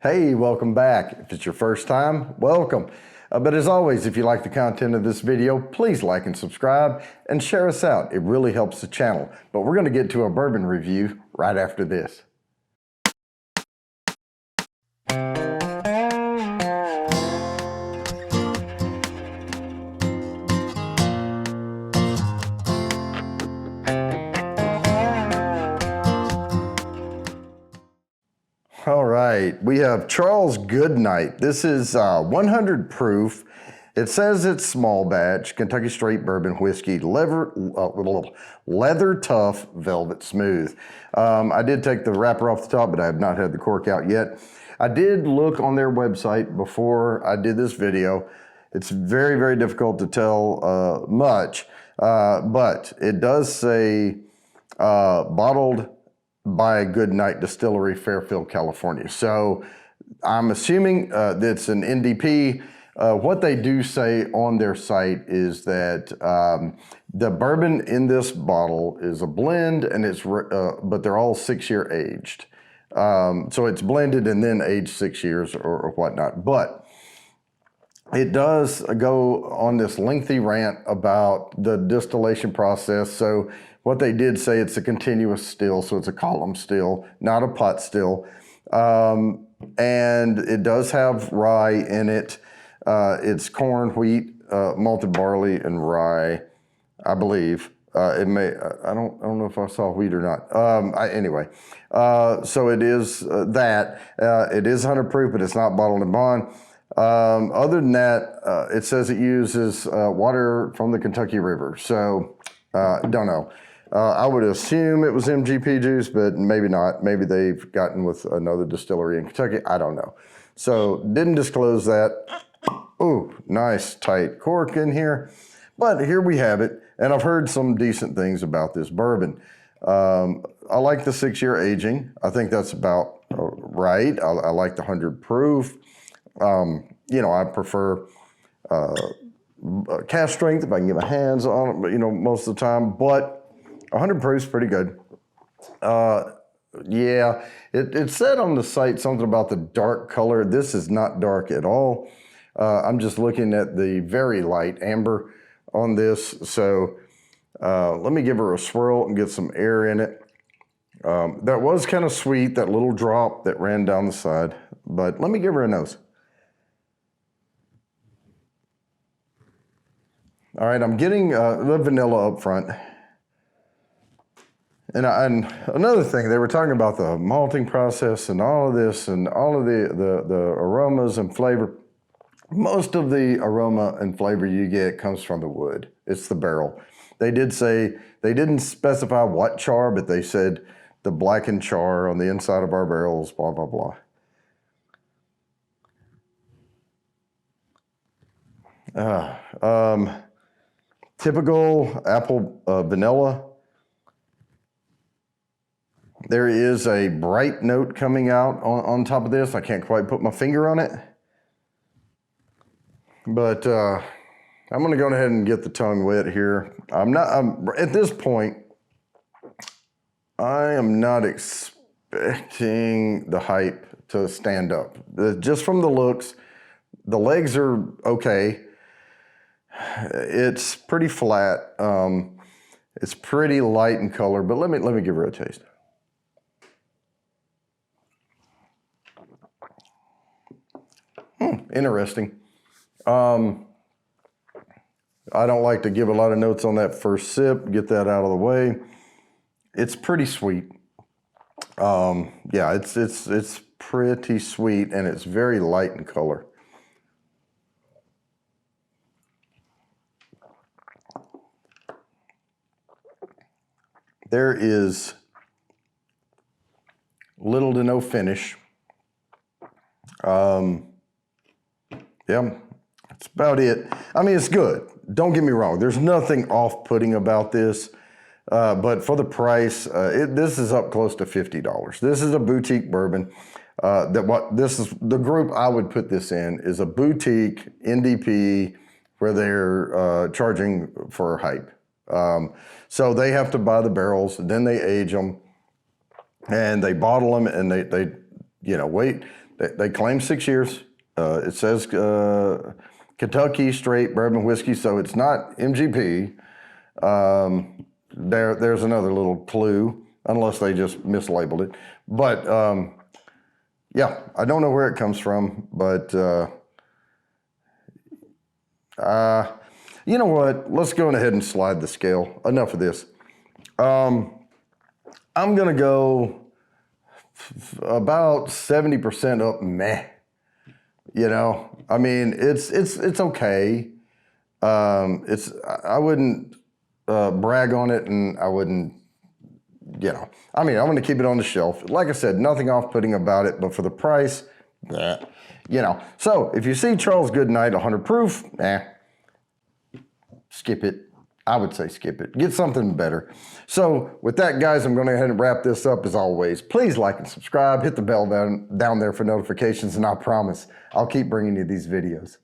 Hey, welcome back. If it's your first time, welcome. But as always, if you like the content of this video, please like and subscribe and share us out. It really helps the channel. But we're going to get to a bourbon review right after this. All right, we have Charles Goodnight. This is 100 proof. It says it's small batch, Kentucky straight bourbon whiskey, leather tough, velvet smooth. I did take the wrapper off the top, but I have not had the cork out yet. I did look on their website before I did this video. It's very, very difficult to tell much, but it does say bottled by Goodnight Distillery, Fairfield, California. So I'm assuming that it's an NDP. What they do say on their site is that the bourbon in this bottle is a blend, and it's but they're all 6-year aged. So it's blended and then aged 6 years or whatnot. But it does go on this lengthy rant about the distillation process. So what they did say, it's a continuous still, so it's a column still, not a pot still. And it does have rye in it. It's corn, wheat, malted barley, and rye, I believe. It may, I don't know if I saw wheat or not. Anyway, so it is that. It is 100 proof, but it's not bottled in bond. Other than that, it says it uses water from the Kentucky River. So, don't know. I would assume it was MGP juice, but maybe not. Maybe they've gotten with another distillery in Kentucky. I don't know. So, didn't disclose that. Ooh, nice tight cork in here. But here we have it. And I've heard some decent things about this bourbon. I like the 6-year aging. I think that's about right. I like the 100 proof. You know, I prefer cask strength if I can get my hands on it, but, you know, most of the time. But 100 proof is pretty good. Yeah, it said on the site something about the dark color. This is not dark at all. I'm just looking at the very light amber on this. So let me give her a swirl and get some air in it. That was kind of sweet, that little drop that ran down the side. But let me give her a nose. All right, I'm getting the vanilla up front. And another thing, they were talking about the malting process and all of this and all of the aromas and flavor. Most of the aroma and flavor you get comes from the wood. It's the barrel. They did say, they didn't specify what char, but they said the blackened char on the inside of our barrels, blah, blah, blah. Typical apple vanilla. There is a bright note coming out on top of this. I can't quite put my finger on it. But I'm going to go ahead and get the tongue wet here. At this point, I am not expecting the hype to stand up. Just from the looks, the legs are okay. It's pretty flat. It's pretty light in color, but let me give her a taste. Interesting. I don't like to give a lot of notes on that first sip. Get that out of the way. It's pretty sweet. Yeah, it's pretty sweet, and it's very light in color. There is little to no finish. Yeah, that's about it. I mean, it's good. Don't get me wrong. There's nothing off-putting about this. But for the price, this is up close to $50. This is a boutique bourbon. This is the group I would put this in is a boutique NDP where they're charging for hype. So they have to buy the barrels, then they age them, and they bottle them, and you know, wait. They claim 6 years. It says Kentucky straight bourbon whiskey, so it's not MGP. There's another little clue, unless they just mislabeled it. But yeah, I don't know where it comes from, but you know what? Let's go ahead and slide the scale. Enough of this. I'm gonna go about 70% up. Meh. You know, I mean, it's okay. I wouldn't brag on it, and I wouldn't, you know. I mean, I'm gonna keep it on the shelf. Like I said, nothing off-putting about it, but for the price, you know. So if you see Charles Goodnight 100 proof, skip it. I would say skip it. Get something better. So with that, guys, I'm going to go ahead and wrap this up. As always, please like and subscribe. Hit the bell down there for notifications, and I promise I'll keep bringing you these videos.